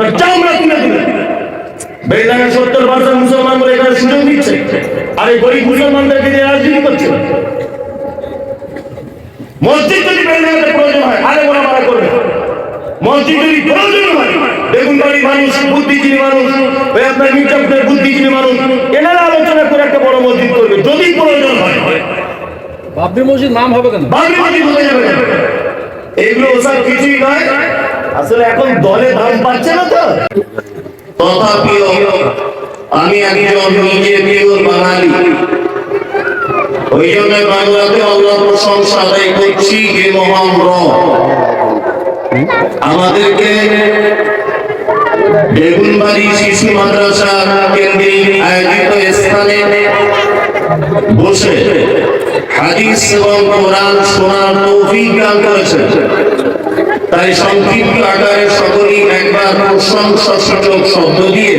আবার চামড়া তুলে দিল। বেলডাঙ্গা 70% মুসলমান বলে এখানে সুযোগ দিচ্ছে, আর এই গরিব মুসলমানদেরকে দিয়ে রাজনীতি করছে। মসজিদ যদি বেলডাঙ্গাতে প্রয়োজন হয় আরে ওরা মারা করবে। মসজিদ যদি প্রয়োজন হয়, দেখুন বাড়ির মানুষ, বুদ্ধিজীবী মানুষ, ওই আপনার মির্জাপুরের বুদ্ধিজীবী মানুষ, এনারা আলোচনা করে একটা বড় মসজিদ করবে যদি প্রয়োজন হয়। বাবরি মসজিদ নাম হবে কেন? বাবরি মসজিদ হয়ে যাবে। এগুলো ওসব কিছুই নয়। আসলে এখন দলে দাম পাচ্ছে না তো। তথাপিও আমি একজন নিজে পিওর বাঙালি, ওই জন্য বাংলাতে আল্লাহর প্রশংসা আদায় করছি। হে মহান রব, আমাদেরকে বেগুনবাড়ি শিশু মাদ্রাসা কেন্দ্রিক আয়োজিত স্থানে বসে হাদিস এবং কোরআন শোনার তৌফিক দান করেছেন। তাই সংক্ষিপ্ত আকারে সকলেই একবার প্রশংসাসূচক শব্দ দিয়ে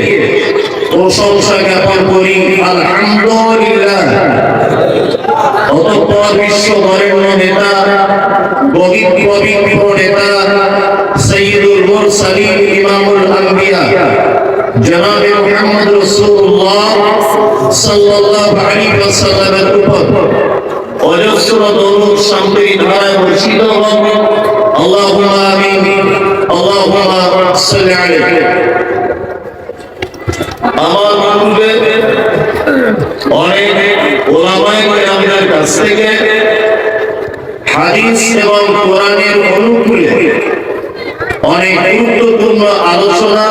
প্রশংসা জ্ঞাপন করি আলহামদুলিল্লাহ। অতঃপর বিশ্ব বরেণ্য নেতা, পবিত্র নেতা, সাইয়্যিদুল মুরসালিন, ইমামুল আম্বিয়া জনাবে মুহাম্মদ রাসূলুল্লাহ সাল্লাল্লাহু আলাইহি ওয়াসাল্লামের উপর অজস্র দরুদ শান্তির ধারায় বর্ষিত হোক। আল্লাহুম্মা আমিন, আল্লাহুম্মা সাল্লি আলাইহি। আমার পূর্বে অনেক ওলামায়ে কেরামের কাছ থেকে হাদিস এবং কোরআনের অনুকূলে অনেক গুরুত্বপূর্ণ আলোচনা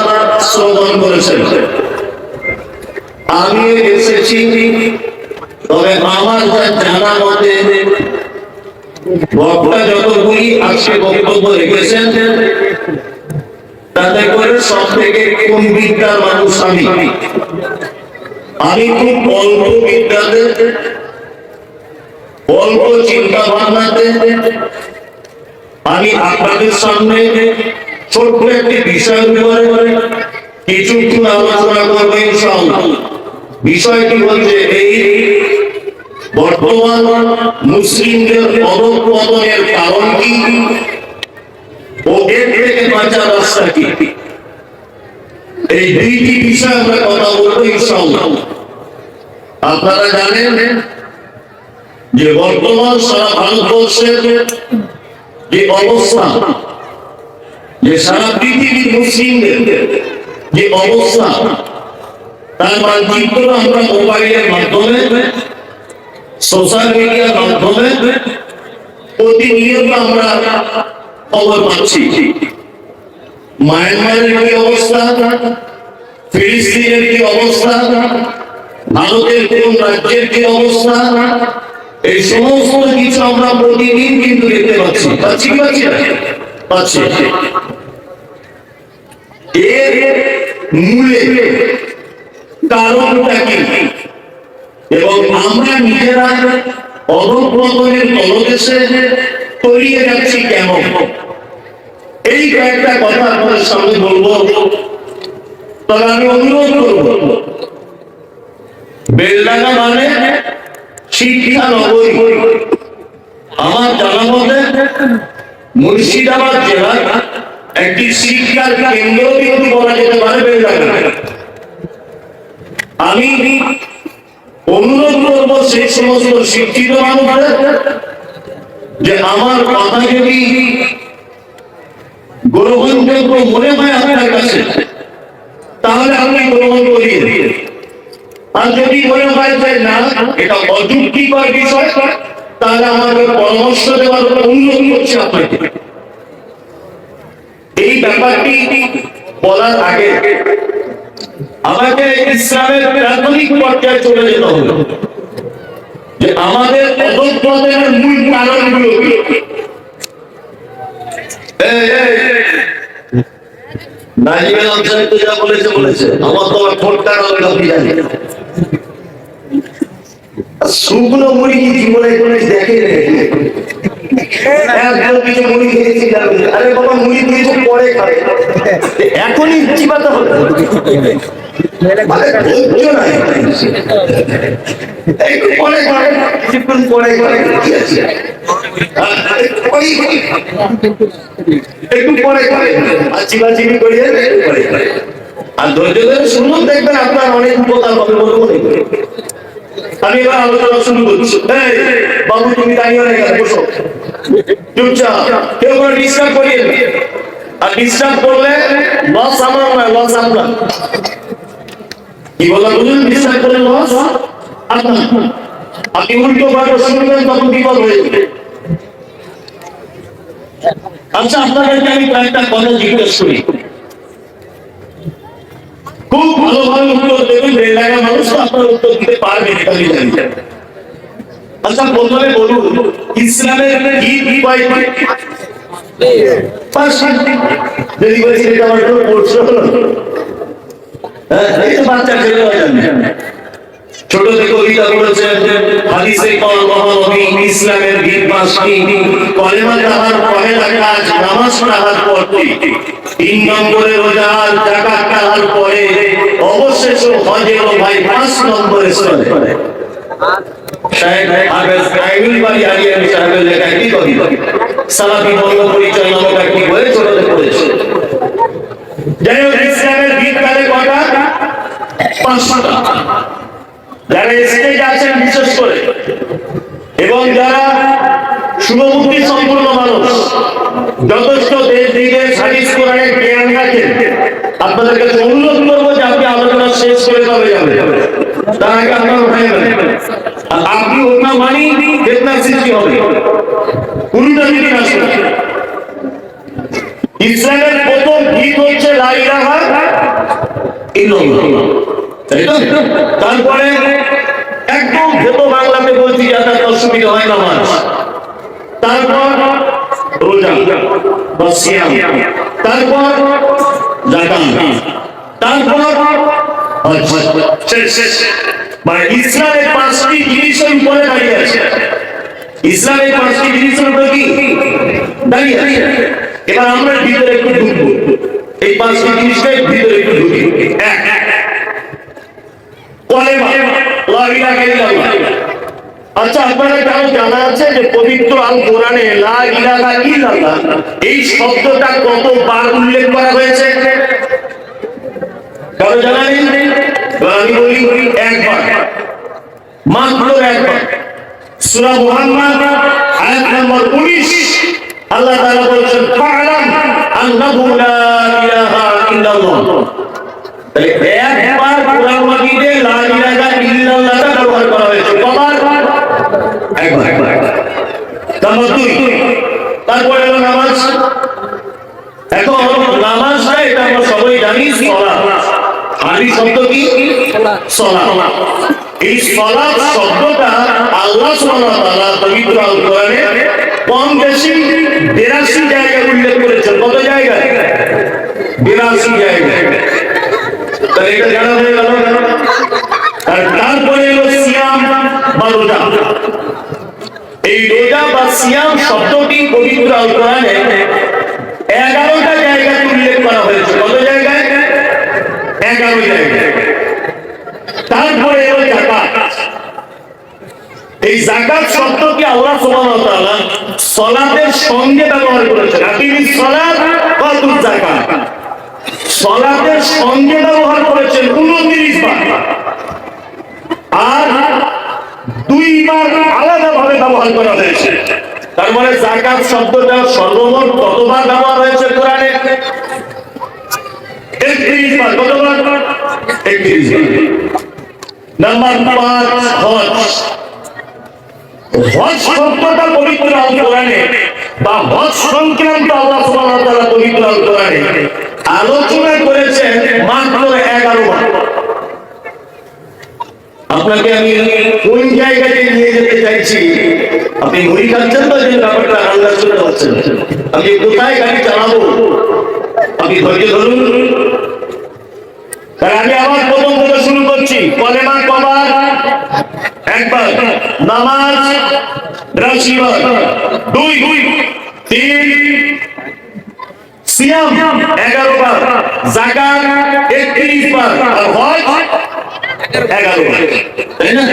শ্রবণ করেছেন। আমি এসেছি, তবে আমার যা জানা মতে বক্তা যতগুলি আজকে বক্তব্য রেখেছেন তাতে করে সব থেকে কোন বিদ্যার মানুষ আমি খুব অল্প বিদ্যাতে, অল্প চিন্তা ভাবনাতে আমি আপনাদের সামনে ছোট্ট একটি বিষয়ের উপরে কিছুক্ষণ আলোচনা করবো ইনশাআল্লাহ। বিষয়টি হচ্ছে এই বর্তমান মুসলিমদের অধঃপতনের কারণ কি ও এর থেকে বাঁচার রাস্তা কি, এই দুইটি বিষয়ে আমরা কথা বলবো ইনশাআল্লাহ। আপনারা জানেন যে বর্তমান সারা ভারতবর্ষের যে অবস্থা, যে সারা পৃথিবীর মুসলিমদের যে অবস্থা, তার মানচিত্র আমরা মোবাইলের মাধ্যমে, সোশ্যাল মিডিয়ার মাধ্যমে প্রতিনিয়ত আমরা খবর পাচ্ছি। মায়ানমারের কি অবস্থা, ফিলিস্তিনের কি অবস্থা, ভারতের কোন রাজ্যের কি অবস্থা, এই সমস্ত কিছু আমরা প্রতিদিন কিন্তু দেখতে পাচ্ছি। এর মূলে কারণটা কি এবং আমরা নিজেরা অধঃপতনের তলদেশে তলিয়ে যাচ্ছি কেমন, এই কয়েকটা কথা আপনাদের সামনে বলবো। তবে আমি অনুরোধ করবো, বেলডাঙ্গা মানে শিক্ষা নগরী। আমার জানা মতে মুর্শিদাবাদ জেলার একটি শিক্ষার কেন্দ্র কিন্তু বলা যেতে পারে বেলডাঙ্গা। আমি অনুরোধ করবো সেই সমস্ত শিক্ষিত মানুষদের যে আমার কথা যদি গ্রহণযোগ্য মনে হয় আপনার কাছে, তাহলে আপনি গ্রহণ করিয়ে দিন। আর যদি মনে হয় যে না, এটা অযুক্তিকর বিষয়, তাহলে আমাকে পরামর্শ দেওয়ার অনুরোধ করছি আপনাকে। এই ব্যাপারটি বলার আগে আমাকে ইসলামের প্রাথমিক পর্যায়ে চলে যেতে হবে যে আমাদের অধঃপতনের মূল কারণগুলো কি। নাজিমের আনসারী তো যা বলেছে আমার তো ঠোঁটটা জানি। শুকনো মুড়ি জীবনে কোনো দেখে কিছু মুড়ি খেয়েছি, আরে বাবা মুড়ি দিয়েছে পরে খাবে, এখনই চিবাতে হবে। মানে ধৈর্য নাই। একটু পরে করে, কিছুক্ষণ পরে করে কি আছে? একটু পরে করে আর চিবাচিবি করিয়ে একটু পরে করে। আর ধৈর্য ধরে শুনুন, দেখবেন আপনার অনেক উপকার হবে বলে মনে করি। আমি এবার আলোচনা শুরু করছি। বাবু তুমি দাঁড়িয়ে হয়ে গেলে বসো, চুপচাপ, কেউ কোনো ডিস্টার্ব করিয়ে না। আর ডিস্টার্ব করলে লস আমার নয়, লস আপনার। কি বললাম বুঝুন? ডিস্টার্ব করলে লস আপনার। আপনি উল্টো পাল্টা শুনবেন তখন বিপদ হয়ে যাবে। আচ্ছা, আপনাদেরকে আমি কয়েকটা কথা জিজ্ঞেস করি, খুব ভালোভাবে উত্তর দেবেন। রেল এলাকার মানুষ তো আপনার উত্তর দিতে পারবে না, আমি জানি। আচ্ছা, প্রথমে বলুন ইসলামের কি উপায়? যদি বলেছি এটা আমার একটু প্রশ্ন হলো, এই তো বাচ্চা ছেলে জানে, ছোট থেকে কবিতা বলেছেন, হাদিসে কল মহানবী ইসলামের ভিত পাঁচটি, কলেমা তাহার পহেলা কাজ, নামাজ তাহার পরটি, 3 নম্বরে রোজা, যাকাত তাহার পরে, অবশেষ হজের ভাই 5 নম্বরে চলে। শায়েখ হাফেজ আইনুল বারী আলিয়ানী সাহেবের লেখা একটি কবিতা, সালাফি বর্ণ পরিচয় নামক একটি বইয়ে ছোটতে পড়েছে। যাই হোক, ইসলামের ভিত কালে কটা? 5টা। যারা স্টেজ আছেন বিশেষ করে, এবং যারা শুভবুদ্ধি সম্পূর্ণ মানুষ, যথেষ্ট দেশ বিদেশ হাদিস কোরআনের জ্ঞান রাখেন, আপনাদের কাছে অনুরোধ করবো যে আপনি আলোচনা শেষ করে তবে যাবেন, তার আগে আপনার উঠাই যাবেন। আর আপনি ওটা মানি ফিতনার সৃষ্টি হবে, উল্টা দিকে আসবে। ইসলামের প্রথম ভিত হচ্ছে লা ইলাহা ইল্লাল্লাহ, তারপরে একদম ভেতো বাংলাতে বলছি যাতে অসুবিধা হয় নামাজ, তারপর রোজা বা সিয়াম, তারপর যাকাত, তারপর হজ। শেষ। মানে ইসলামের 5টি জিনিসের উপরে দাঁড়িয়ে আছে। ইসলামের 5টি জিনিসের উপরে কি দাঁড়িয়ে আছে? এবার আমরা ভিতরে একটু ঢুকবো, এই 5টি জিনিসটাই ভিতরে একটু ঢুকি। এক, আচ্ছা, আপনারা কারো জানা আছে যে পবিত্র আল কোরআনে লা ইলাহা ইল্লাল্লাহ এই শব্দটা কতবার উল্লেখ করা হয়েছে? কারো জানা নেই? আমি বলি একবার, মাত্র একবার। সূরা মুহাম্মদ আয়াত নম্বর 19 আল্লাহ তাআলা বলেছেন, ফা'লাম আন্নাহু লা ইলাহা ইল্লাল্লাহ। তাহলে একবার কোরআন মাজিদে লা ইলাহা ইল্লাল্লাহটা ব্যবহার করা হয়েছে। কবার? একবার। নম্বর 2, তারপরে হলো নামাজ। এখন নামাজটা এটা আমরা সবাই জানি সালাত। আরবি শব্দ কি? সালাত। এই সালাত শব্দটা আল্লাহ সুবহানাহু ওয়া তাআলা পবিত্র আল কোরআনে কম বেশি 82 জায়গায় উল্লেখ করেছেন। কত জায়গায়? 82 জায়গায়। তাহলে এটা জানা হয়ে গেল। আর তারপরে হলো সিয়াম বা রোজা। এই রোজা বা সিয়াম শব্দটি পবিত্র আল কোরআনে 11টা জায়গায় উল্লেখ করা হয়েছে। কত জায়গায়? 11 জায়গায়। তারপরে হলো যাকাত। এই যাকাত শব্দটি আল্লাহ সুবহানাহু ওয়া তাআলা সালাতের সঙ্গে ব্যবহার করেছেন। আকিমিস সালাত ওয়া আতুজ যাকাত। সালাতের সঙ্গে ব্যবহার করেছেন 29 বার, আর 2 বার আলাদাভাবে ব্যবহার করা হয়েছে। তার মানে যাকাত শব্দটা সর্বমোট কতবার ব্যবহার হয়েছে কোরআনে? 31 বার। কতবার? 31 বার। নাম্বার 5, হজ। হজ শব্দটা পবিত্র আল কোরআনে বা হজ সংক্রান্ত আল্লাহ সুবহানাহু ওয়া তাআলা পবিত্র আল কোরআনে আলোচনা করেছেন মাত্র 11 বার। আপনাকে আমি কোন জায়গাতে নিয়ে যেতে চাইছি, আপনি মুড়ি খাচ্ছেন তো, যে ব্যাপারটা আন্দাজ করতে পারছেন। আমি কোথায় গাড়ি চালাবো আপনি ধৈর্য ধরুন। তাহলে আমি আবার প্রথম থেকে শুরু করছি। কলেমা কবার? একবার। নামাজ 82 বার। 2, 3, সিয়াম 11 বার। যাকাত 31 বার। আর হজ 11 তাই না?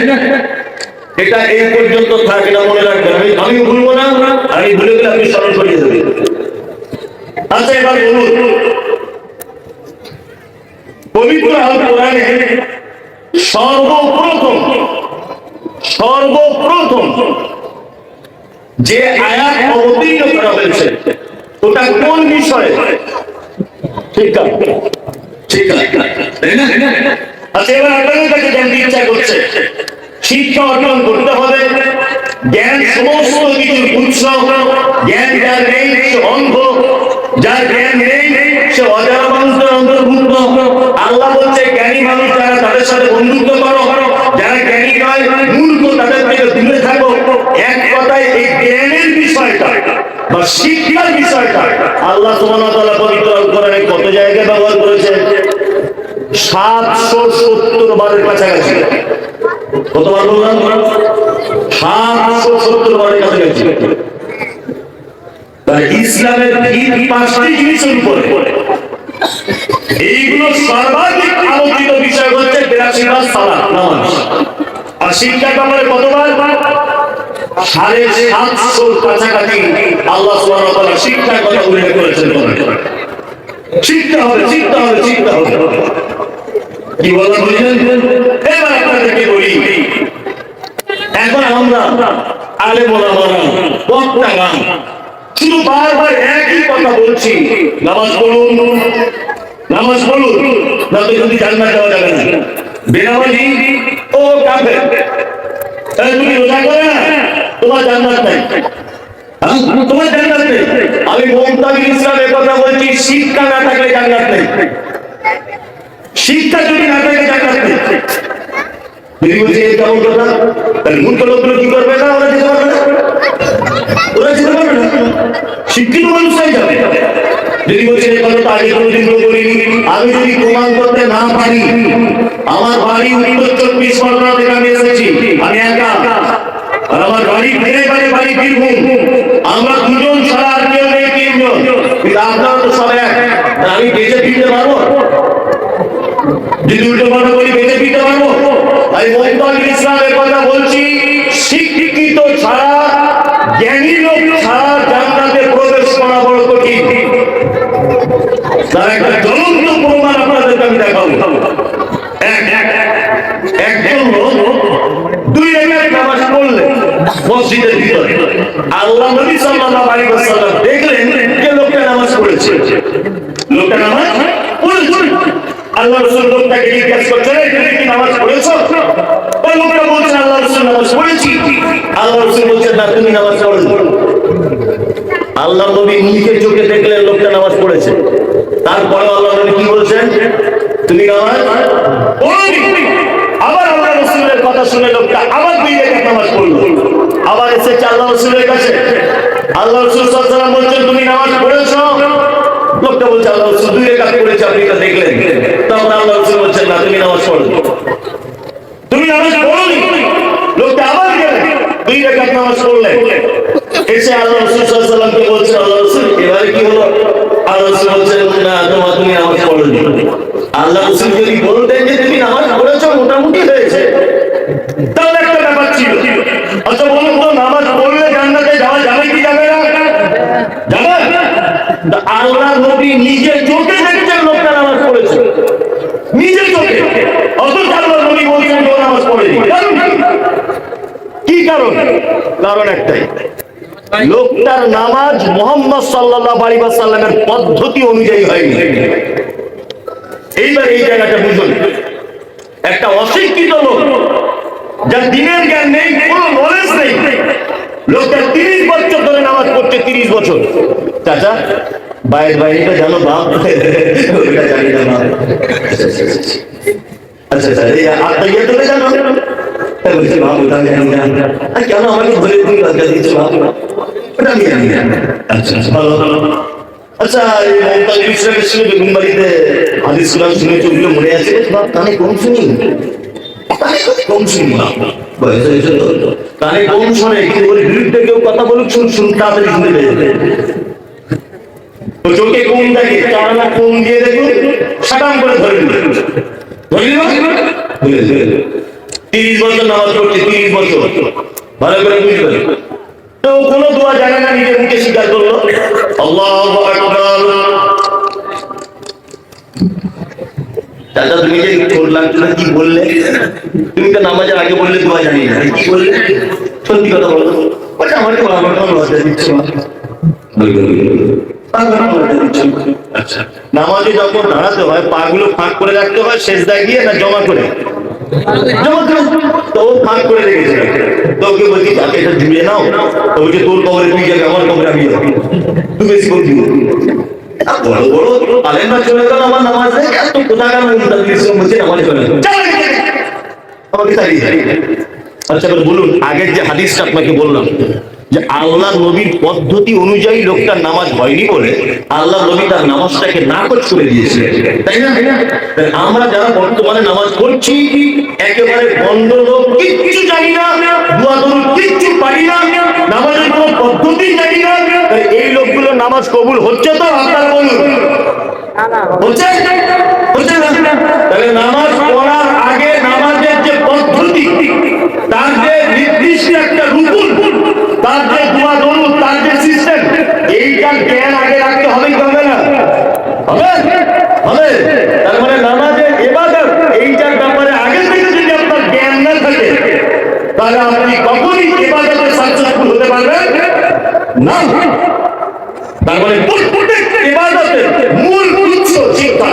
এটা এই পর্যন্ত থাকে না, মনে রাখবেন। আমি ভুলবো না, আমি ভুলে গেলে আপনি স্মরণ করিয়ে দেবেন। আচ্ছা, এবার বলুন, পবিত্র আল কোরআনে সর্বপ্রথম যে আয়াত অবতীর্ণ করা হয়েছে ওটা কোন বিষয়ে? ঠিক আছে, তাই না? আচ্ছা, এবার আপনাদের কাছে জানতে ইচ্ছা করছে, শিক্ষা অর্জন করতে হবে, জ্ঞান সমস্ত কিছুর উৎস, জ্ঞান যার নেই সে অন্ধ, যার জ্ঞান নেই সে অজানা মানুষের অন্তর্ভুক্ত। আল্লাহ বলছে জ্ঞানী মানুষ যারা তাদের সাথে বন্ধুত্ব করো, যারা জ্ঞানী নয় মূর্খ তাদের থেকে দূরে থাকো। এক কথায় এই জ্ঞানের বিষয়টা বা শিক্ষার বিষয়টা আল্লাহ সুবহানাহু ওয়া তাআলা পবিত্র আল কোরআনে কত জায়গায় ব্যবহার করেছে? 770 বারের কাছাকাছি। কতবার বললাম? 770 বারের কাছাকাছি। ইসলামের ভিত 5টি জিনিসের উপরে, এইগুলো সর্বাধিক আলোচিত বিষয় হচ্ছে 82 বার সালাত নামাজ। আর শিক্ষার ব্যাপারে কতবার? 750 কাছাকাছি আল্লাহ সুবহানাহু ওয়া তাআলা শিক্ষার কথা উল্লেখ করেছেন। শিখতে হবে। কি বলা বুঝলেন? এবার আপনাদেরকে বলি, এখন আমরা আলেম ওলামারা বক্তারা শুধু বারবার একই কথা বলছি, নামাজ পড়ুন, না তো যদি জান্নাত যাওয়া যাবে না। বেনামাজি ও কাফের, তুমি রোজা করে না, তোমার জান্নাত নাই, তোমার জান্নাত নেই। আমি মুমতাজিল ইসলাম এর কথা বলছি, শিক্ষা না থাকলে জান্নাত নেই। শিক্ষা যদি না থাকে জান্নাত নেই। যদি বলছি এই কেমন কথা, তাহলে মূর্খ লোকগুলো কি করবে না? ওরা যেতে পারবে না। শিক্ষিত মানুষরাই যাবে। যদি বলছি এই কথা আগে কোনোদিন বলিনি, আমি যদি প্রমাণ করতে না পারি, আমার বাড়ি উত্তর 24 পরগনা থেকে আমি এসেছি, আমি একা, আর আমার বাড়ি বাড়ি বীরভূম, আমরা দুজন ছাড়া আর কেউ নেই, 3 জন। কিন্তু আপনারা তো সব এক, আমি বেঁচে ফিরতে পারবো? যদি উল্টো কথা বলি বেঁচে ফিরতে পারবো? আমি মুমতাজিল ইসলামের কথা বলছি, শিক্ষিত ছাড়া, জ্ঞানী লোক ছাড়া জান্নাতে প্রবেশ করা বড় কঠিন। তার একটা জ্বলন্ত প্রমাণ আপনাদেরকে আমি দেখাবো। একজন লোক 2 রাকাত নামাজ পড়লেন মসজিদের ভিতরে। আল্লাহ নবী সাল্লাল্লাহু আলাইহি ওয়াসাল্লাম দেখলেন যে লোকটা নামাজ পড়েছে। আল্লাহ রাসূল লোকটাকে জিজ্ঞাসা করছেন, তুমি কি নামাজ পড়েছো? ওই লোকটা বলছে, আল্লাহ রাসূল নামাজ পড়েছি। আল্লাহ রাসূল বলছেন, না তুমি নামাজ পড়োনি। আল্লাহ নবী নিজের চোখে দেখলেন লোকটা নামাজ পড়েছে। তারপরে আল্লাহ নবী কি বলছেন? তুমি নামাজ পড়োনি। আবার আল্লাহ রাসূলের কথা শুনে লোকটা আবার 2 রাকাত নামাজ পড়লো। আবার এসেছে আল্লাহ রাসূলের কাছে। আল্লাহ রাসূল সাল্লাল্লাহু আলাইহি ওয়াসাল্লাম বলছেন, তুমি নামাজ পড়েছো? লোকটা বলছে, আল্লাহ রাসূল 2 রাকাত পড়েছে, আপনি তা দেখলেন। তখন আল্লাহ রাসূল বলছেন, না তুমি নামাজ পড়োনি, তুমি নামাজ পড়োনি। লোকটা আবার গেলেন, 2 রাকাত নামাজ পড়লেন। এসে আল্লাহ রাসূল সাল্লাল্লাহু আলাইহি ওয়াসাল্লামকে বলছেন, আল্লাহ রাসূল এবারে কি হলো? আল্লাহ রাসূল বলছেন, না তুমি নামাজ পড়োনি। আল্লাহ রাসূল যদি বলতেন যে তুমি নামাজ পড়েছো, মোটামুটি হয়েছে, তাহলে একটা ব্যাপার ছিল। আচ্ছা বলুন তো, নামাজ পড়লে জান্নাতে যাওয়া যাবে কি যাবে না? যাবে। আল্লাহ নবী নিজের চোখে দেখছেন লোকটা নামাজ পড়েছে, নিজের চোখে। অথচ আল্লাহ নবী বলছেন যে ও নামাজ পড়েনি। কি কারণ? কারণ একটাই, লোকটার নামাজ মুহাম্মদ সাল্লাল্লাহু আলাইহি ওয়াসাল্লামের পদ্ধতি অনুযায়ী হয়নি। এইবার এই জায়গাটা বুঝুন, একটা অশিক্ষিত লোক, যার দিনের জ্ঞান নেই, কোনো নলেজ নেই, লোকটা 30 বছর ধরে নামাজ পড়ছে, 30 বছর। চাচা বাইরেটা জানো বাপ? ওটা জানি না বাপ। আচ্ছা এই আত্মাইয়াতটা জানো? বলছে বাপ ওটা জানি না। কেন আমাকে ধরে তুমি লজ্জা দিচ্ছ বাপ? ওটা আমি জানি না। আচ্ছা ভালো। আচ্ছা এই মুমতাজিল ইসলামের সঙ্গে বেগুনবাড়িতে হাদিস কুরআন শুনে চলগুলো মনে আছে বাপ? কানে কম শুনি, কানে কম শোনে, কিন্তু ওর বিরুদ্ধে কেউ কথা বলুক, শুন তাড়াতাড়ি শুনে যাবে। চোখে কম দেখে, চারা কম দিয়ে দেখুন, সাটাম করে ধরে নিল, 30 বছর নামাজ পড়ছে, 30 বছর, ভালো করে বুঝবেন। তো কোনো দোয়া জানে না, নিজের মুখে স্বীকার করলো আল্লাহু আকবার। দাদা তুমি যে বললাম, তুমি কি বললে? তুমি তো নামাজের আগে বললে দোয়া জানি না, কি বললে? সত্যি কথা বলো। বলছে আমাকে আমার লজ্জা দিচ্ছে। আচ্ছা, নামাজে যখন দাঁড়াতে হয় পাগুলো ফাঁক করে রাখতে হয় সেজদায় গিয়ে, না জমা করে? জমা করে। তো ও ফাঁক করে রেখেছে। তো ওকে বলছি তাকে এটা জুড়ে নাও। তো বলছে তোর কবরে তুই যাবে, আমার কবরে আমি যাবো। তুই বেশি করবি। বড় বড় আলেমরা চলে গেল আমার নামাজ নেই, এত কোথাকার বলছে নামাজে চলে গেল, আমাকে তাড়িয়ে দেয়। আচ্ছা এবার বলুন, আগের যে হাদিসটা আপনাকে বললাম যে আল্লাহ নবীর পদ্ধতি অনুযায়ী লোকটার নামাজ হয়নি বলে আল্লাহ নবী তার নামাজটাকে নাকচ করে দিয়েছিলেন, তাই না? তাই আমরা যারা বর্তমানে নামাজ পড়ছি একেবারে বন্ধ লোক, কিচ্ছু জানি না, দোয়া দরুদ কিচ্ছু পারি না, নামাজের কোনো পদ্ধতি জানি না, তাই এই লোকগুলো নামাজ কবুল হচ্ছে তো? আপনারা বলুন হচ্ছে? হচ্ছে না? তাহলে নামাজ পড়ার আগে নামাজের যে পদ্ধতি, তার যে নির্দিষ্ট একটা রুকুন, তার যে দোয়া দরুদ, তার যে সিস্টেম, এইটার জ্ঞান আগে রাখতে হবে কি হবে না? হবে? হবে। তার মানে নামাজের ইবাদত এইটার ব্যাপারে আগে থেকে যদি আপনার জ্ঞান না থাকে তাহলে আপনি কখনই ইবাদতে সাকসেসফুল হতে পারবেন না। তার মানে প্রত্যেক ইবাদতের মূল উৎস শিক্ষা,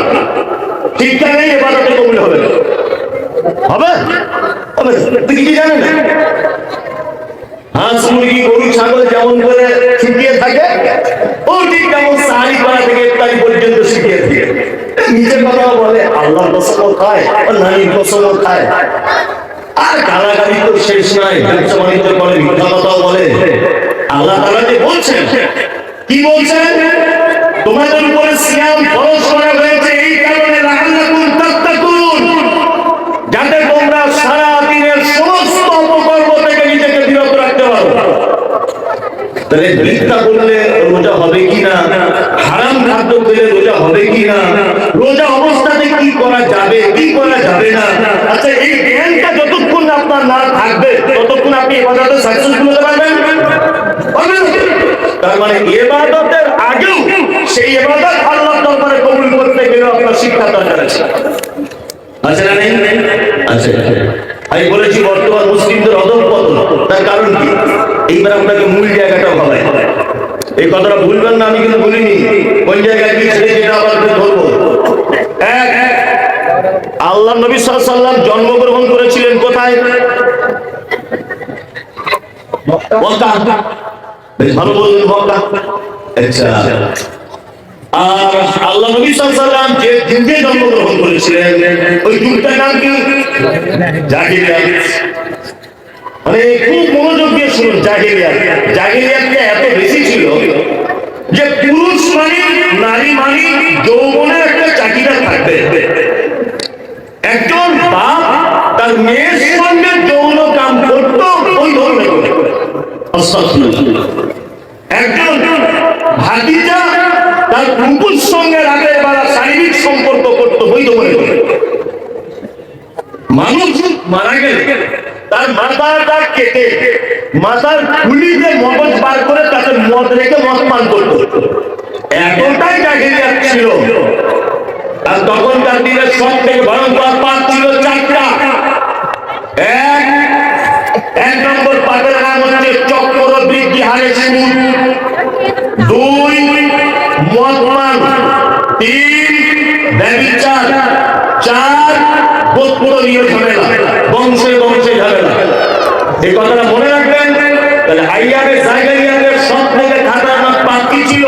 শিক্ষা নেই ইবাদতে কবুল হবে না। হবে? হবে। আপনি কি জানেন? হাঁস মুরগি গরু ছাগল যেমন করে শিখিয়ে থাকে, ও ঠিক যেমন সাহারি করা থেকে ইফতারি পর্যন্ত শিখিয়ে থাকে। নিজের কথাও বলে, আল্লাহর কসমও খায় আর নারীর কসমও খায়, আর গালাগালি তো শেষ নাই, ব্যবসা বাণিজ্য করে, মিথ্যা কথাও বলে। আল্লাহ তাআলা যে বলছেন, কি বলছেন? তোমাদের উপরে সিয়াম ফরজ করা হয়েছে এই কারণে লাআল্লাকুম তাত্তাকুন, যাতে তোমরা সারা দিনের সমস্ত অপকর্ম থেকে নিজেকে বিরত রাখতে পারো। তাহলে মিথ্যা বললে রোজা হবে কিনা, হারাম খাদ্য খেলে রোজা হবে কিনা, রোজা অবস্থাতে কি করা যাবে কি করা যাবে না, আচ্ছা এই জ্ঞানটা যতক্ষণ আপনার না থাকবে ততক্ষণ আপনি ইবাদতে সাকসেসফুল হতে পারবেন না। তার মানে ইবাদতের আগেও সেই ইবাদত আল্লাহর দরবারে কবুল করতে গেলে আপনার শিক্ষা দরকার আছে। আছে না নেই? আছে। আমি বলেছি বর্তমান মুসলিমদের অধঃপতন, তার কারণ কি? এইবার আপনাকে মূল জায়গাটা ভাবাই, এই কথাটা ভুলবেন না, আমি কিন্তু বলিনি কোন জায়গায় কি ছেড়ে যেটা আবার ধরবো। আল্লাহ নবী সাল্লাল্লাহু আলাইহি ওয়াসাল্লাম জন্মগ্রহণ করেছিলেন কোথায়? মক্কা। বেশ ভালো বললেন, মক্কা। আচ্ছা, আর আল্লাহ নবী সাল্লাল্লাহু আলাইহি ওয়াসাল্লাম যে যুগে জন্মগ্রহণ করেছিলেন ওই যুগটার নাম কি? জাহিলিয়াত। মানে খুব মনোযোগ দিয়ে শুনুন, জাহিলিয়াত। জাহিলিয়াতটা এত বেশি ছিল যে পুরুষ মানে নারী মানে যৌবনের একটা চাহিদা থাকবে। একজন বাপ তার মেয়ের সঙ্গে যৌন কাম করতো ওই ধরনের, একজন ভাতিজা তার ফুপুর সঙ্গে রাতের বেলা শারীরিক সম্পর্ক করতো ওই ধরনের। মানুষ মারা গেলে তার মাথাটা কেটে মাথার খুলিতে মগজ বার করে তাতে মদ রেখে মদ পান করতো। এতটাই জাহিলিয়াত ছিল। আর তখনকার দিনে সব থেকে ভয়ঙ্কর পাপ ছিল চারটা। এক নম্বর পাপের নাম হচ্ছে চক্রবৃদ্ধি হারে সুদ, 2 মদপান, 3 ব্যভিচার, 4 গোত্রীয় ঝামেলা, বংশে বংশে ঝামেলা। এই কথাটা মনে রাখবেন। তাহলে আইয়ামের জাহিলিয়াতের সব থেকে খাতারনাক পাপ কি ছিল?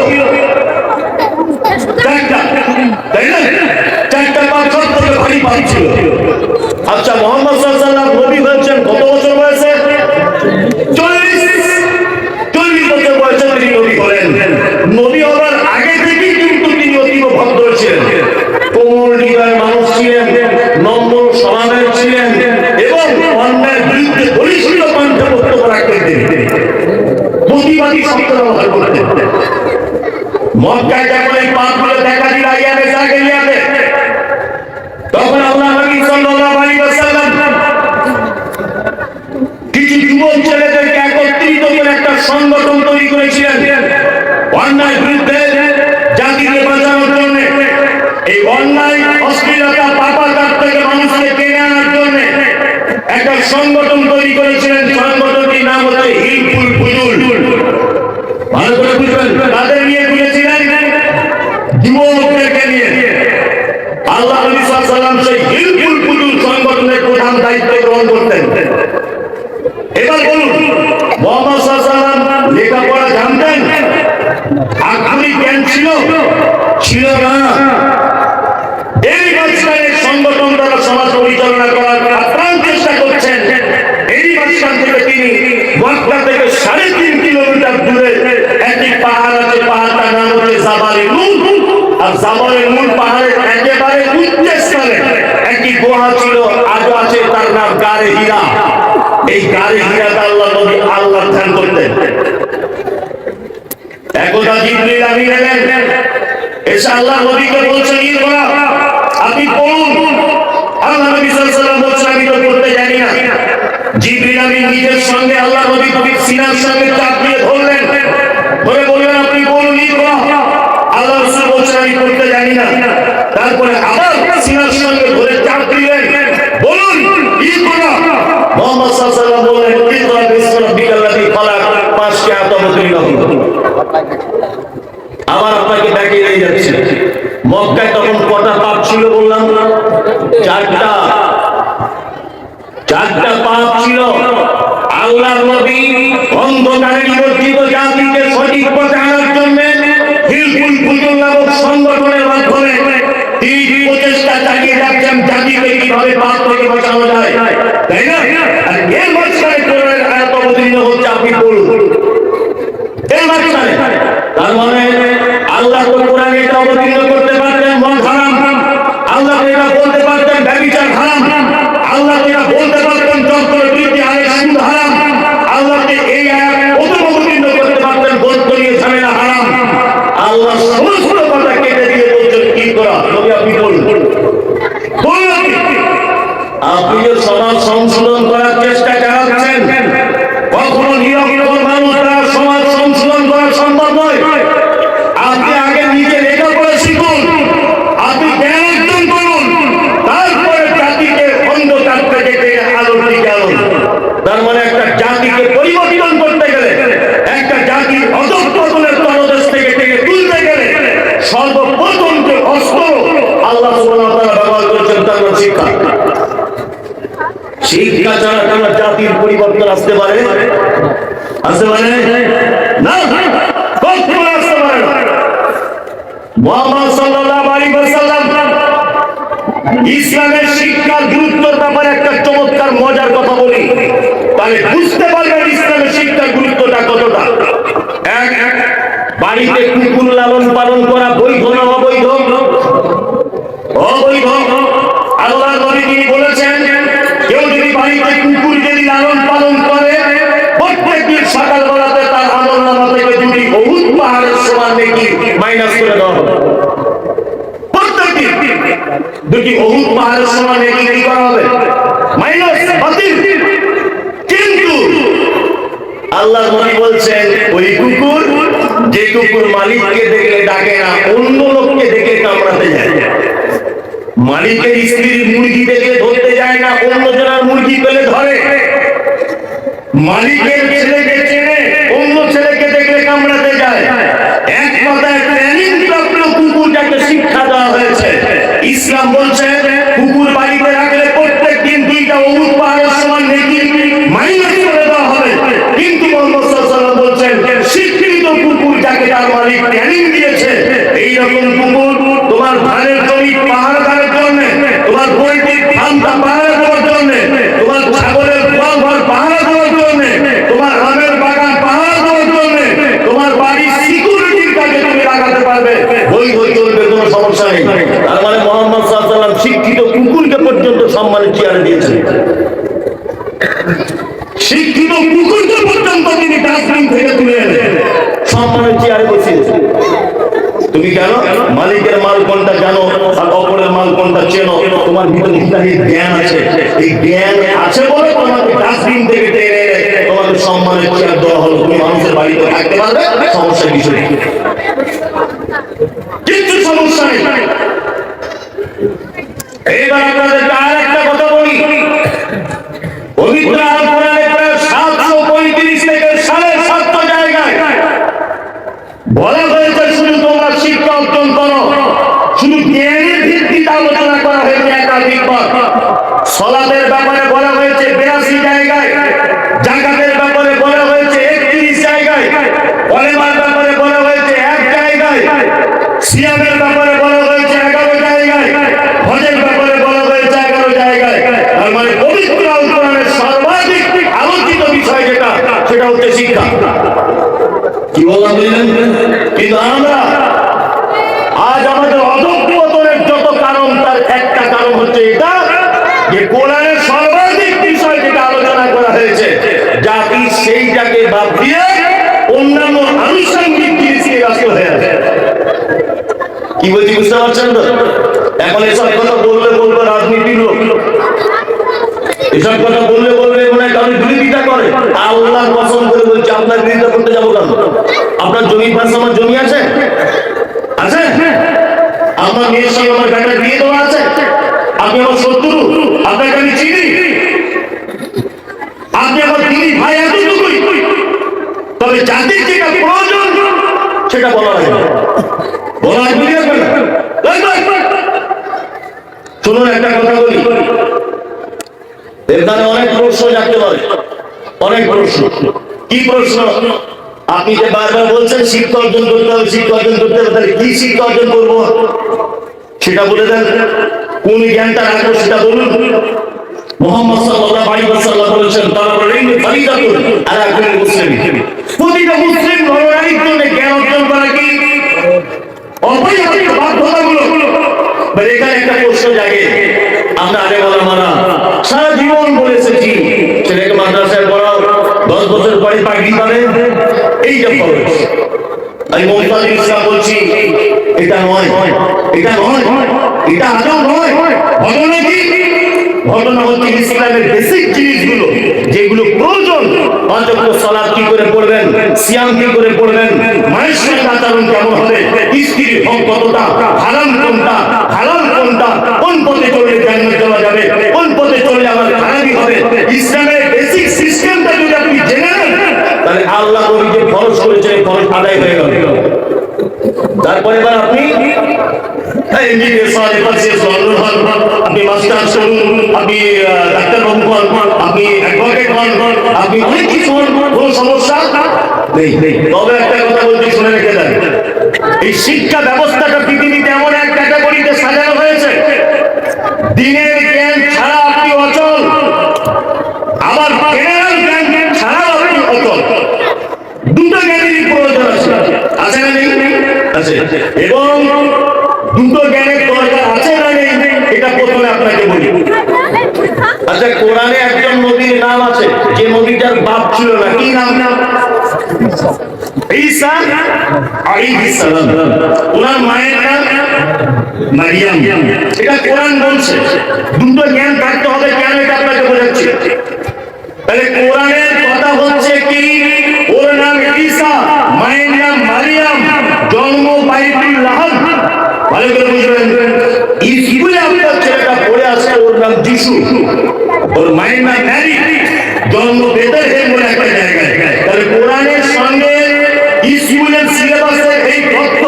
চারটা, তাই না? চারটা পাপ সব থেকে ভারী পাপ ছিল। আচ্ছা, মুহাম্মদ সাল্লাল্লাহু আলাইহি ওয়াসাল্লাম নবী হয়েছেন কত বছর বয়সে? 40 বছর বয়সে তিনি নবী হলেন। নবী হওয়ার আগে থেকেই কিন্তু তিনি অতীব ভদ্র ছিলেন, কোমল হৃদয়ের মানুষ ছিলেন, নম্র স্বভাবের ছিলেন এবং অন্যায়ের বিরুদ্ধে বলিষ্ঠ কণ্ঠে বক্তব্য রাখতেন। তিনি প্রতিবাদী শব্দ ব্যবহার করতেন। মক্কায় যখন এই পাপগুলো দেখা দিল আইয়ামে জাহিলিয়াতে, তখন আল্লাহ নবী সাল্লাল্লাহু আলাইহি ওয়াসাল্লাম আল্লাহ নবী সাল্লাল্লাহু আলাইহি ওয়াসাল্লাম সেই হিলকুল ফুতুল সংগঠনের প্রধান দায়িত্ব গ্রহণ করতেন। এবার বলুন, মুহাম্মদ সাল্লাল্লাহু আলাইহি ওয়াসাল্লাম লেখাপড়া জানতেন? আগ্রহী জ্ঞান ছিল? ছিল না। এই মাঝখানে সংগঠন দ্বারা সমাজ পরিচালনা করার আপ্রাণ চেষ্টা করছেন। এই মাঝখান থেকে তিনি মক্কা থেকে 3.5 কিলোমিটার দূরে একটি পাহাড় আছে, পাহাড়টার নাম হচ্ছে জাবালে নূর। আর জাবালে নূর পাহাড়ের একেবারে উচ্চস্থলে একটি গুহা ছিল, আজও আছে, তার নাম গারে হীরা। এই গারে হীরাতে আল্লাহ নবী আল্লাহ ধ্যান করতেন। একদা জিবরিল আমিন এলেন, এসে আল্লাহ নবীকে বলছেন, ইকরা, আপনি পড়ুন। আল্লাহ নবী সাল্লাল্লাহু আলাইহি ওয়াসাল্লাম বলছেন, আমি তো পড়তে জানি না। জিবরিল আমিন নিজের সঙ্গে আল্লাহ নবীর সিনার সঙ্গে চাপ দিয়ে ধরলেন, ধরে বললেন, আপনি বলুন, ইকরা। আল্লাহ রাসূল বলছেন, আমি পড়তে জানি না। তারপরে আবার সিনার সঙ্গে ধরে চাপ দিলেন, বলুন, ইকরা। মুহাম্মদ সাল্লাল্লাহু আলাইহি ওয়াসাল্লাম বললেন, ইকরা বিসমি রাব্বিকাল্লাযী খালাক, 5টি আয়াত অবতীর্ণ হলো। আবার আপনাকে দেখিয়ে দিয়ে যাচ্ছে, মক্কায় তখন কটা পাপ ছিল বললাম? 4টা পাপ ছিল। আল্লাহর নবী অন্ধকারে নিমজ্জিত জাতিকে সঠিক পথে আনার জন্য হিলকুল ফুতুল নামক সংগঠনের মাধ্যমে তিনি প্রচেষ্টা চালিয়ে যাচ্ছেন জাতিকে কিভাবে পাপ থেকে বাঁচানো যায়, তাই না? আর এর মাঝখানে কোরআনের আয়াত অবতীর্ণ হচ্ছে, আপনি পড়ুন। এর মাঝখানে তার মানে আল্লাহ তো কোরআনে এটা অবতীর্ণ করতে পারতেন মদ হারাম, আল্লাহ এটা বলতে পারতেন ব্যভিচার হারাম, আল্লাহ এটা বলতে পারতেন যন্ত্র বৃদ্ধি হারে সুদ হারাম, আল্লাহ এই আয়াত অবতীর্ণ করতে পারতেন বন্ধ নিয়ে ঝামেলা হারাম। আল্লাহ সমস্ত কথা কেটে দিয়ে বলছেন, কি করা নবী আপনি বলুন। আপনি যে সমাজ সংশোধন করার চেষ্টা চালাচ্ছেন, কখনো নিরক্ষর মানুষ তারা সমাজ সংশোধন করা সম্ভব নয়। আপনি আগে নিজে লেখাপড়া শিখুন, আপনি জ্ঞান অর্জন করুন, তারপরে জাতিকে অন্ধকার থেকে আলোর দিকে আনুন। তার মানে একটা জাতিকে পরিবর্তন করতে গেলে, একটা জাতির অধঃপতনের তলদেশ থেকে তুলতে গেলে সর্বপ্রথম যে অস্ত্র আল্লাহ সুবহানাহু ওয়া তাআলা ব্যবহার করেছেন তার নাম শিক্ষা। শিক্ষা ছাড়া কোন জাতির পরিবর্তন আসতে পারে? আসতে পারে না, কখনো আসতে পারে না। মুহাম্মদ সাল্লাল্লাহু আলাইহি ওয়াসাল্লাম ইসলামের শিক্ষার গুরুত্বের ব্যাপারে একটা চমৎকার মজার কথা বলি, তাহলে বুঝতে পারবেন ইসলামের শিক্ষার গুরুত্বটা কতটা। বাড়িতে কুকুর লালন পালন করা বৈধ না অবৈধ? অবৈধ। আল্লাহর নবী তিনি বলেছেন, কেউ যদি বাড়িতে কুকুর যদি লালন পালন করে, প্রত্যেকদিন সকালবেলাতে তার আমলনামা থেকে 2টি উহুদ পাহাড়ের সমান নেকি মাইনাস করে দেওয়া হবে। প্রত্যেকদিন 2টি উহুদ পাহাড়ের সমান নেকি কি করা হবে? মাইনাস, বাতিল। কিন্তু আল্লাহর নবী বলছেন, ওই কুকুর, যে কুকুর মালিককে দেখলে ডাকে না, অন্য লোককে দেখে কামড়াতে যায়। মালিকের স্ত্রীর মুরগি দেখলে ধরতে যায় না, অন্য জনের মুরগি পেলে ধরে। মালিকের ছেলেকে চেনে, অন্য ছেলেকে দেখলে কামড়াতে যায়। এক কথায় ট্রেনিং প্রাপ্ত কুকুর যাকে শিক্ষা দেওয়া হয়েছে। ইসলাম বলছে কুকুর বাড়িতে রাখলে প্রত্যেকদিন 2টা উহুদ পাহাড়ের সমান নেকি মাইনাস করে দেওয়া হবে। কিন্তু মুহাম্মদ সাল্লাল্লাহু আলাইহি ওয়াসাল্লাম বলছেন, শিক্ষিত কুকুর যাকে তার মালিক ট্রেনিং দিয়েছে, এইরকম কুকুর তোমার ধানের জমি পাহাড় করার জন্য, তোমার পোল্ট্রির ফার্মটা পাহাড় দেওয়ার জন্য, তোমার ছাগলের গোয়াল ঘর পাহাড় দেওয়ার জন্য, তোমার আমের বাগান পাহাড় দেওয়ার জন্য, তোমার বাড়ির সিকিউরিটির কাজে তুমি লাগাতে পারবে, ওই চলবে, কোনো সমস্যা নেই। তার মানে মুহাম্মদ সাল্লাল্লাহু আলাইহি ওয়াসাল্লাম শিক্ষিত কুকুরকে পর্যন্ত সম্মানের চেয়ারে দিয়েছেন। শিক্ষিত কুকুরকে পর্যন্ত তিনি ডাস্টবিন থেকে তুলে এনে সম্মানের চেয়ারে বসিয়েছেন। তুমি কেন মালিকের মাল কোনটা জানো আর অপরের মাল কোনটা চেনো, তোমার ভিতরে ইসলামের জ্ঞান আছে। এই জ্ঞান আছে বলে তোমাকে ডাস্টবিন থেকে টেনে এনে তোমাকে সম্মানের চেয়ার দেওয়া হলো। তুমি মানুষের বাড়িতে থাকতে পারবে, সমস্যা কিছু নেই, কিছু সমস্যা নেই। এবার আপনাদেরকে আর একটা কথা বলি, পবিত্র আল কোরআনে প্রায় 735 থেকে 750 জায়গায় বলা হয়েছে শুধু তোমরা শিক্ষা অর্জন করো, শুধু জ্ঞানের ভিত্তি দাও আলোচনা করা হয়েছে একাধিকবার। সালাতের ব্যাপারে বলা হয়েছে 82 জায়গায়, যাকাতের ব্যাপারে বলা হয়েছে 31 জায়গায়, কলেমার ব্যাপারে বলা হয়েছে 1 জায়গায়, সিয়ামের ব্যাপারে বলা হয়েছে 11 জায়গায়, হজের ব্যাপারে বলা হয়েছে 11 জায়গায়। তার মানে পবিত্র আল কোরআনের সর্বাধিক আলোচিত বিষয় যেটা, সেটা হচ্ছে শিক্ষা। কি বললাম বুঝলেন? কিন্তু আমরা আজ আমাদের অধঃপতনের যত কারণ, তার একটা কারণ হচ্ছে এটা যে কোরআনের সর্বাধিক বিষয় যেটা আলোচনা করা হয়েছে, জাতি সেইটাকে বাদ দিয়ে অন্যান্য আনুষঙ্গিক জিনিসকে ব্যস্ত হয়ে আছে। কি বলছি বুঝতে পারছেন তো? এখন এসব কথা বললে রাজনীতির লোক, এসব কথা বললে মনে হয় কারণ বিরোধিতা করে। আল্লাহর কসম করে বলছি, আপনার বিরোধিতা করতে যাবো কেন? আপনার জমির পাশে আমার জমি আছে? আছে? আমার মেয়ের সঙ্গে আমার বেটার বিয়ে দেওয়া আছে? আপনি আমার শত্রু? আপনাকে আমি চিনি? আপনি আমার দিদি ভাই এতটুকুই। তবে জাতির যেটা প্রয়োজন সেটা বলা হয় না। বলা হয় শুনুন, একটা কথা বলি, এখানে অনেক প্রশ্ন জানতে পারে, অনেক প্রশ্ন। কি প্রশ্ন? আপনি যে বারবার বলছেন শিক্ষা অর্জন করতে হবে, শিক্ষা অর্জন করতে হবে, তাহলে কি শিক্ষা অর্জন করবো সেটা বলে দেন। কোন জ্ঞানটা রাখবো সেটা বলুন। মুহাম্মদ সাল্লাল্লাহু আলাইহি ওয়াসাল্লাম বলেছেন, তালাবুল ইলমি ফরিদাতুন আলা কুল্লি মুসলিম। প্রতিটা মুসলিম নরনারীর জন্য জ্ঞান অর্জন করা কি অপরিহার্য বাধ্যতামূলক। এখানে একটা প্রশ্ন জাগে, আমরা আগে বলা মানা সারা জীবন বলে এসেছি ছেলেকে মাদ্রাসায় পড়াও, 10 বছর পরে পাগড়ি পাবে, এইটা ফরজ। আমি মুফতি ইসলাম বলছি এটা নয়, এটা নয়, এটা আদৌ নয়। ঘটনা কি? ঘটনা হচ্ছে ইসলামের বেসিক জিনিসগুলো যেগুলো প্রয়োজন। 5 ওয়াক্ত সালাত কি করে পড়বেন, সিয়াম কি করে পড়বেন, মায়ের সাথে আচরণ কেমন হবে, স্ত্রীর হক কতটা, হারাম কোনটা, হালাল কোনটা, কোন পথে চললে জান্নাতে যাওয়া যাবে, কোন পথে চললে আমার খারাপই হবে, ইসলামের বেসিক সিস্টেমটা যদি আপনি জেনে নেন, তাহলে আল্লাহ নবী যে ফরজ করেছেন ফরজ আদায় হয়ে গেল। তারপরে এবার আপনি আপনি মাস্টার শুনুন, আপনি ডাক্তার বাবু হন, আপনি অ্যাডভোকেট হন, আপনি অনেক কিছু হন, কোন সমস্যা নেই। তবে একটা কথা বলছি, শুনে রেখে দেন, এই শিক্ষা ব্যবস্থাটা পৃথিবীতে এমন এক ক্যাটাগরিতে সাজানো হয়েছে, দিনের জ্ঞান ছাড়া আপনি অচল, আবার জেনারেল জ্ঞান ছাড়াও আপনি অচল। দুটো জ্ঞানেরই প্রয়োজন আছে, আছে না নেই? আছে। এবং দুটো জ্ঞানের দরকার আছে না নেই, এটা প্রথমে আপনাকে বলি। আচ্ছা, কোরআনে একজন নবীর নাম আছে যে নবীটার বাপ ছিল না, কি নাম? ঈসা আলাইহিস সালাম। ওনার মায়ের নাম মারিয়াম। এটা কোরআন বলছে। দুটো জ্ঞান থাকতে হবে, কেন এটা আপনাকে বোঝাচ্ছি। তাহলে কোরআনের কথা হচ্ছে কি, ওর নাম ঈসা, মায়ের নাম মারিয়াম, জন্ম বাইতুল লাহম। ভালো করে বুঝবেন, স্কুলে আপনার ছেলেটা পড়ে আসে, ওর নাম যিশু, ওর মায়ের নাম ম্যারি, জন্ম বেথলেহেম বলে একটা জায়গায়। তাহলে কোরআনের সঙ্গে স্কুলের সিলেবাসের এই তথ্য,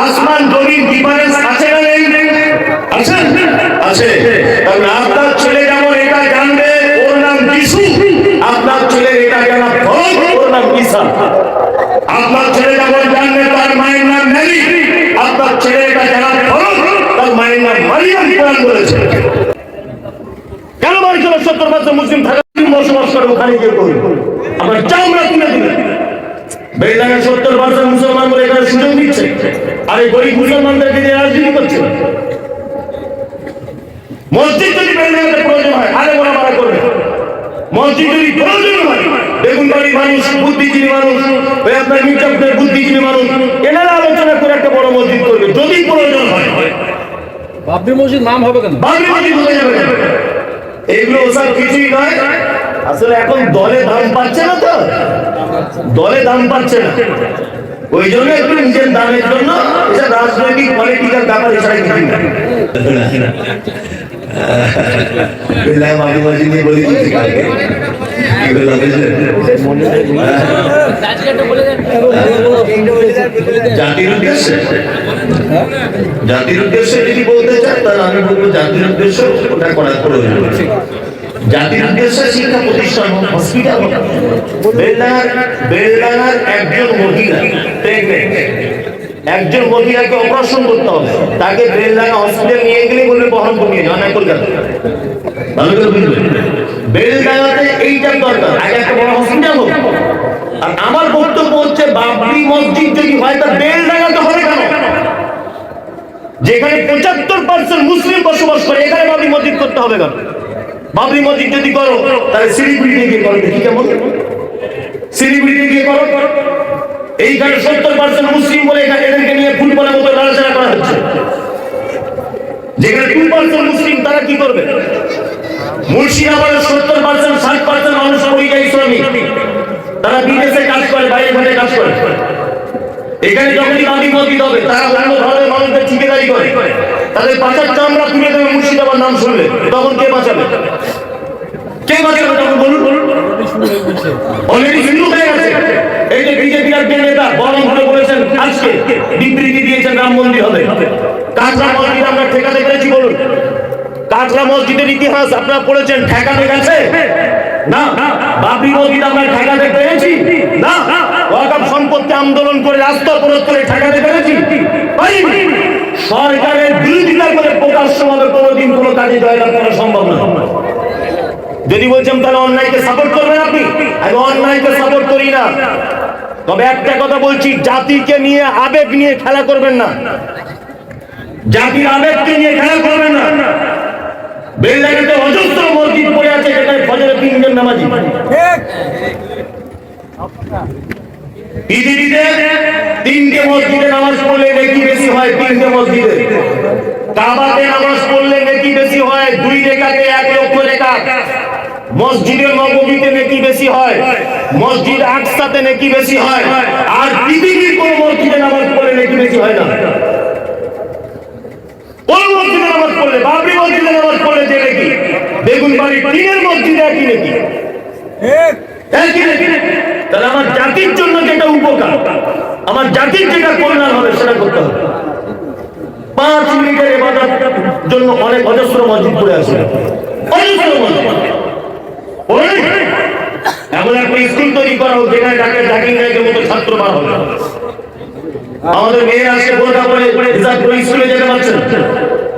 আসমান জমিন ডিফারেন্স আছে না নেই? আছে, আছে। তাহলে আপনার ছেলে যেমন এটা জানবে ওর নাম যিশু, আপনার ছেলে এটা জানা ফরজ, ওর নাম ঈসা। আপনার ছেলে যেমন জানবে তার মায়ের নাম ম্যারি, আপনার ছেলে এটা জানা ফরজ, তার মায়ের নাম মারিয়াম। কোরআন বলেছে। কেন বাংলাদেশের 70% মুসলিম থাকা বসবাস করে ওখানে গিয়ে করবে, আপনার চামড়া তুলে দিবেন। বেলায় 70% মুসলমান বলে এখানে সুযোগ দিচ্ছে, আর এই গরিব মুসলমানদেরকে দিয়ে রাজনীতি করছে। মসজিদ যদি বেলাতে প্রয়োজন হয়, আরে বলা মারা করবে। মসজিদ যদি প্রয়োজন হয়, বেগুন বাড়ির মানুষ, বুদ্ধিজীবী মানুষ, ওই আপনার মির্জাপুরের বুদ্ধিজীবী মানুষ, এনারা আলোচনা করে একটা বড় মসজিদ করবে যদি প্রয়োজন হয়। বাবরি মসজিদ নাম হবে কেন? বাবরি মসজিদ হয়ে যাবে। এগুলো ওসব কিছুই নয়। আসলে এখন দলে দাম পাচ্ছে না, তো দলে দাম পাচ্ছে না, ওই জন্য একটু নিজের দামের জন্য এটা রাজনৈতিক পলিটিক্যাল ব্যাপার, এছাড়া কিছুই না। মাঝে মাঝে নিয়ে বলে দিচ্ছি কালকে জাতির উদ্দেশ্যে জাতির উদ্দেশ্যে যদি বলতে চান তাহলে আমি বলবো জাতির উদ্দেশ্যে ওটা করা প্রয়োজন। জাতির উদ্দেশ্যে শিক্ষা প্রতিষ্ঠান, হসপিটাল, বেলডাঙ্গার একজন মহিলা প্রেগনেন্ট, একজন মহিলাকে অপারেশন করতে হবে, তাকে বেলডাঙ্গা হসপিটাল নিয়ে গেলে বলবে বহন কমিয়ে যাও না কলকাতা। ভালো করে বুঝবেন, বেলডাঙ্গাতে এইটা দরকার, আগে একটা বড় হসপিটাল হোক। আর আমার বক্তব্য হচ্ছে বাবরি মসজিদ যদি হয় তা বেলডাঙ্গাতে হবে কেন? যেখানে 75% মুসলিম বসবাস করে এখানে বাবরি মসজিদ করতে হবে কেন? বাবরি মসজিদ যদি করো তাহলে শিলিগুড়িতে গিয়ে করো, দেখি কেমন? শিলিগুড়িতে গিয়ে করো। এইখানে 70% মুসলিম বলে এখানে এদেরকে নিয়ে ফুটবলের মতো লড়াচড়া করা হচ্ছে। যেখানে 2% মুসলিম, তারা কি করবে? মুর্শিদাবাদের 70% 60% মানুষ পরিযায়ী শ্রমিক, তারা বিদেশে কাজ করে, বাইরে ঘরে কাজ করে। এখানে যখনই বাবরি মসজিদ হবে তারা অন্য ধরনের মানুষদের ঠিকাদারি করে, তাদের পাচার চামড়া তুলে দেবে মুর্শিদাবাদ নাম শুনলে, তখন কে বাঁচাবে? কে বাঁচাবে তখন বলুন? অলরেডি হিন্দু হয়ে গেছে। এই যে বিজেপি রাজ্যের নেতা বরংপুরে বলেছেন, আজকে বিবৃতি দিয়েছেন রাম মন্দির হবে। কাটরা মসজিদ আমরা ঠেকাতে পেরেছি বলুন? কাটরা মসজিদের ইতিহাস আপনারা পড়েছেন, ঠেকাতে গেছে না। বাবরি মসজিদ আমরা ঠেকাতে পেরেছি না। ওয়াকফ সম্পত্তি আন্দোলন করে রাস্তা অবরোধ করে ঠেকাতে পেরেছি? পারিনি। সরকারের বিরোধিতা করে প্রকাশ্যভাবে কোনোদিন কোনো কাজে জয়লাভ করা সম্ভব না। যদি বলছেন তাহলে অন্যায়কে সাপোর্ট করবেন আপনি, আমি অন্যায়কে সাপোর্ট করি না। তবে একটা কথা বলছি, জাতিকে নিয়ে আবেগ নিয়ে খেলা করবেন না, জাতির আবেগকে নিয়ে খেলা করবেন না। বেলডাঙ্গাতে অজস্র মসজিদ পড়ে আছে যেখানে ফজরে 3 জন নামাজি। পৃথিবীতে 3টে মসজিদে নামাজ পড়লে নেকি বেশি হয়, 3টে মসজিদে। কাবাতে নামাজ পড়লে নেকি বেশি হয়, 2 রেকাতে 1 লক্ষ রেকাত। মসজিদে নববীতে নেকি বেশি হয়, মসজিদ আকসাতে নেকি বেশি হয়। আর পৃথিবীর কোন মসজিদে নামাজ পড়লে নেকি বেশি হয় না। কোন মসজিদে নামাজ পড়লে, বাবরি মসজিদে নামাজ পড়লে যে নেকি, বেগুনবাড়ি টিনের মসজিদে একই নেকি, একই নেকি। তাহলে আমার জাতির জন্য যেটা উপকার, আমার জাতির যেটা কল্যাণ হবে সেটা করতে হবে। 5 মিনিটের ইবাদত জন্য অনেক অজস্র মসজিদ পড়ে আছে, অজস্র মসজিদ। এমন একটা স্কুল তৈরি করা হোক যেখানে ডাক্তার জাকির নায়েকের মতো ছাত্র বার হবে। আমাদের মেয়েরা আজকে বোরকা পরে হিজাব পরে স্কুলে যেতে পারছেন,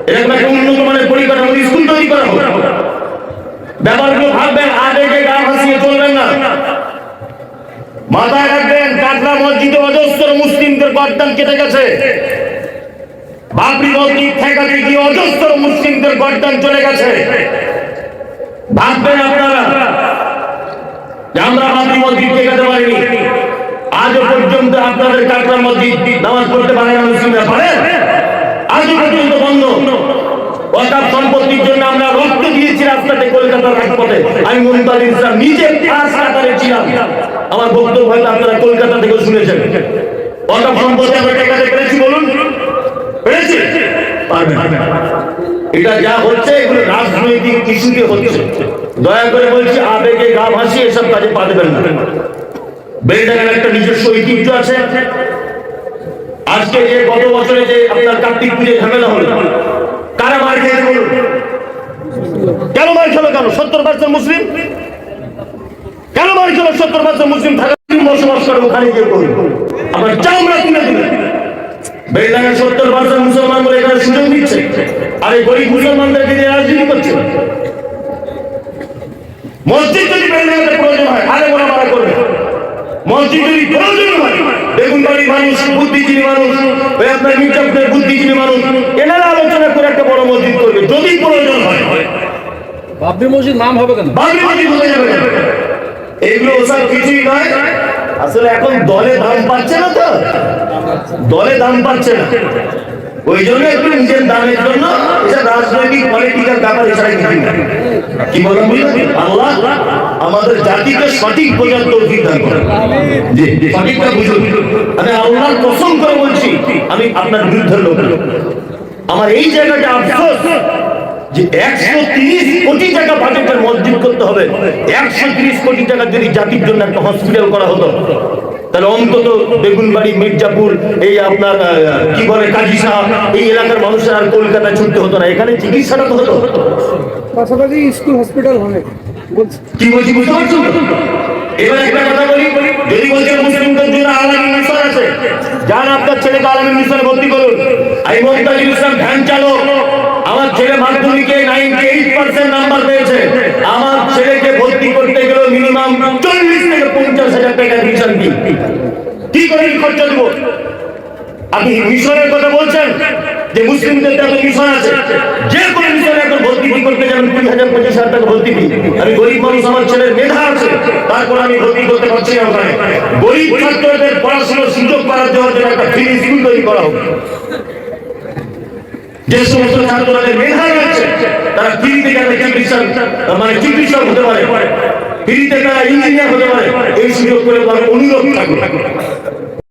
এরকম একটা উন্নত মানের পরিকাঠামো স্কুল তৈরি করা হোক। ব্যাপারগুলো ভাববেন, আবেগে গা ভাসিয়ে চলবেন না। মাথায় রাখবেন, কাটরা মসজিদে অজস্র মুসলিমদের গর্দান কেটে গেছে। বাবরি মসজিদ ঠেকাতে গিয়ে অজস্র মুসলিমদের গর্দান চলে গেছে। ভাববেন আপনারা যে আমরা বাবরি মসজিদ ঠেকাতে পারিনি। আজও পর্যন্ত আপনাদের কাটরা মসজিদ নামাজ পড়তে পারে না মুসলিমরা, পারে? আজও পর্যন্ত বন্ধ। ওয়াকফ সম্পত্তির জন্য আমরা রক্ত দিয়েছি রাস্তাতে, কলকাতার রাজপথে। আমি মুনতাজির ইসলাম নিজে ফার্স্ট কাতারে ছিলাম। আমার বক্তব্য হয়তো আপনারা কলকাতা থেকে শুনেছেন। ওয়াকফ সম্পত্তি আমরা ঠেকাতে পেরেছি বলুন? পেরেছি? পারবেন। এটা যা হচ্ছে এগুলো রাজনৈতিক ইস্যুতে হচ্ছে। দয়া করে বলছি, আবেগে গা ভাসিয়ে এসব কাজে পা দেবেন না। বেলডাঙ্গার একটা নিজস্ব ঐতিহ্য আছে। আজকে যে গত বছরে যে আপনার কার্তিক পুজো ঝামেলা হলো, কারা মার খেয়েছে বলুন? কেন মার খেলো? কেন? 70% মুসলিম। কেন মার খেলো? 70% মুসলিম থাকা বসবাস করে ওখানে গিয়ে করুন, আপনার চামড়া তুলে দিলেন। বেলডাঙ্গায় 70% মুসলমান বলে এখানে সুযোগ দিচ্ছে, আর এই গরিব মুসলমানদেরকে নিয়ে রাজনীতি করছে। মসজিদ যদি বেলডাঙ্গাতে প্রয়োজন হয়, আরে বলা মারা করবে। মসজিদ যদি প্রয়োজন হয়, বেগুনবাড়ির মানুষ, বুদ্ধিজীবী মানুষ, ওই আপনার মির্জাপুরের বুদ্ধিজীবী মানুষ, এনারা আলোচনা করে একটা বড় মসজিদ করবে যদি প্রয়োজন হয়। বাবরি মসজিদ নাম হবে কেন? বাবরি মসজিদ হয়ে যাবে। এগুলো ওসব কিছুই নয়। আসলে এখন দলে দাম পাচ্ছে না, তো দলে দাম পাচ্ছে না, ওই জন্য একটু নিজের দামের জন্য এটা রাজনৈতিক পলিটিক্যাল ব্যাপার, এছাড়া কিছু না। কি বলেন? আল্লাহ আমাদের জাতিকে সঠিক বোঝার তৌফিক দান করেন। জি, সঠিকটা বুঝুন। আমি আল্লাহর কসম করে বলছি, আমি আপনার বিরুদ্ধে লোক। আমার এই জায়গাটা আফসোস যে 130 কোটি টাকা বাজেটের মসজিদ করতে হবে, 130 কোটি টাকা যদি জাতির জন্য একটা হসপিটাল করা হতো, তাহলে অন্তত বেগুনবাড়ি, মির্জাপুর, এই আপনার কি বলে কাজীসাহ, এই এলাকার মানুষের আর কলকাতায় ছুটতে হতো না, এখানে চিকিৎসাটা তো হতো। পাশাপাশি স্কুল হসপিটাল হবে বলছি। কি বলছি বুঝতে পারছো? এবার একটা কথা বলি, যদি বলছেন মুসলিমদের জন্য আলাদা মিশন আছে, যান আপনার ছেলেকে আলাদা মিশনে ভর্তি করুন। আমি মমতাজুল ইসলাম ভ্যান চালক, আমার ছেলে মাধ্যমিকে 98% নাম্বার পেয়েছে। আমার ছেলেকে ভর্তি করতে গেলে মিনিমাম 40 থেকে 50,000 টাকা মিশন কি করে খরচা দেবো? আপনি মিশনের কথা বলছেন যে মুসলিমদের এত মিশন আছে, যে কোনো মিশনে এখন ভর্তি করতে যাবেন 20,000 25,000 টাকা ভর্তি ফি। আমি গরিব মানুষ, আমার ছেলের মেধা আছে, তারপর আমি ভর্তি করতে পারছি না ওখানে। গরিব ছাত্রদের পড়াশোনার সুযোগ করার জন্য একটা ফ্রি স্কুল তৈরি করা হোক। যে সমস্ত ছাত্রদের মেধা রয়েছে তারা ফ্রিতে চিকিৎসক হতে পারে, ফ্রিতে তারা ইঞ্জিনিয়ার হতে পারে, এই সুযোগ করে অনুরোধ থাকবে।